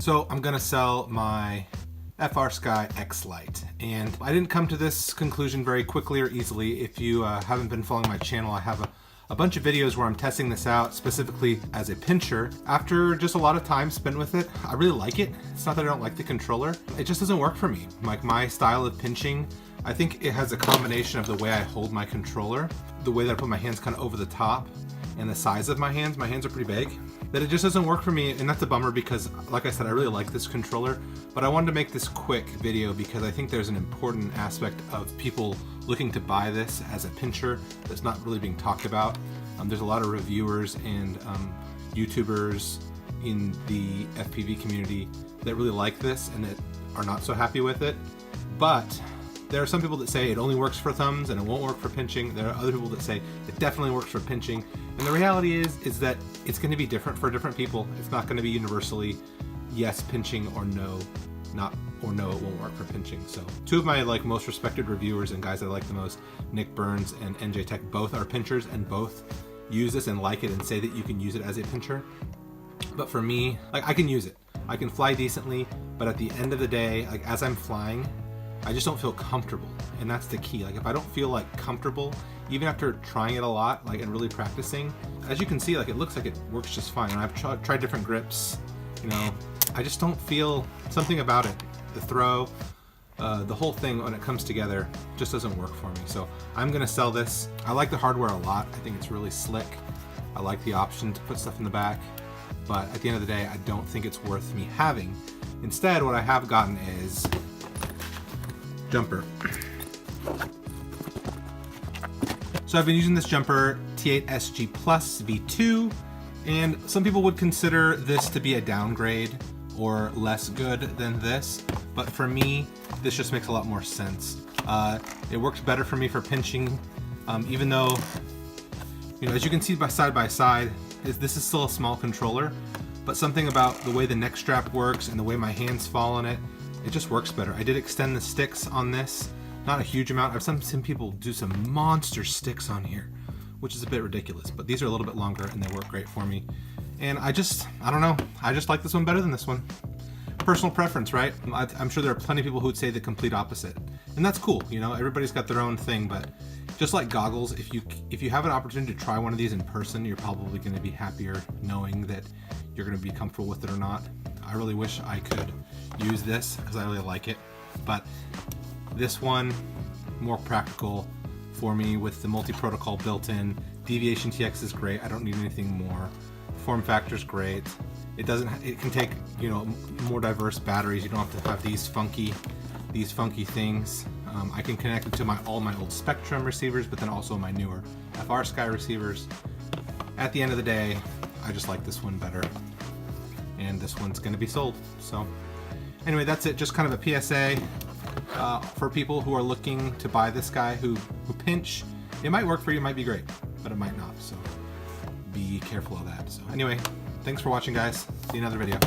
So I'm gonna sell my FRSKY X-Lite, and I didn't come to this conclusion very quickly or easily. If you haven't been following my channel, I have a bunch of videos where I'm testing this out specifically as a pincher. After just a lot of time spent with it, I really like it. It's not that I don't like the controller, it just doesn't work for me. Like my style of pinching, I think it has a combination of the way I hold my controller, the way that I put my hands kind of over the top, and the size of my hands are pretty big, that it just doesn't work for me, and that's a bummer because, like I said, I really like this controller, but I wanted to make this quick video because I think there's an important aspect of people looking to buy this as a pincher that's not really being talked about. There's a lot of reviewers and YouTubers in the FPV community that really like this and that are not so happy with it, but there are some people that say it only works for thumbs and it won't work for pinching. There are other people that say it definitely works for pinching. And the reality is that it's going to be different for different people. It's not going to be universally yes pinching or no, or no it won't work for pinching. So two of my most respected reviewers and guys that I like the most, Nick Burns and NJ Tech, both are pinchers and both use this and like it and say that you can use it as a pincher. But for me, I can use it. I can fly decently, but at the end of the day, as I'm flying, I just don't feel comfortable, and that's the key. If I don't feel comfortable, even after trying it a lot, and really practicing, as you can see, it looks like it works just fine. And I've tried different grips, I just don't feel something about it. The throw, the whole thing when it comes together just doesn't work for me. So I'm gonna sell this. I like the hardware a lot. I think it's really slick. I like the option to put stuff in the back, but at the end of the day, I don't think it's worth me having. Instead, what I have gotten is Jumper. So I've been using this Jumper T8SG Plus V2, and some people would consider this to be a downgrade or less good than this, but for me, this just makes a lot more sense. It works better for me for pinching, even though, as you can see side by side, this is still a small controller, but something about the way the neck strap works and the way my hands fall on it, it just works better. I did extend the sticks on this, not a huge amount. I've seen people do some monster sticks on here, which is a bit ridiculous, but these are a little bit longer and they work great for me. And I don't know, I just like this one better than this one. Personal preference, right? I'm sure there are plenty of people who would say the complete opposite, and that's cool. Everybody's got their own thing, but just like goggles, if you have an opportunity to try one of these in person, you're probably going to be happier knowing that you're going to be comfortable with it or not. I really wish I could use this because I really like it, but this one, more practical for me with the multi-protocol built in. Deviation TX is great. I don't need anything more. Form factor is great. It can take more diverse batteries. You don't have to have these funky things. I can connect it to all my old Spectrum receivers, but then also my newer FRSKY receivers. At the end of the day, I just like this one better, and this one's going to be sold. So anyway, that's it. Just kind of a PSA for people who are looking to buy this guy who pinch. It might work for you, it might be great, but it might not. So be careful of that. So anyway, thanks for watching, guys. See you in another video.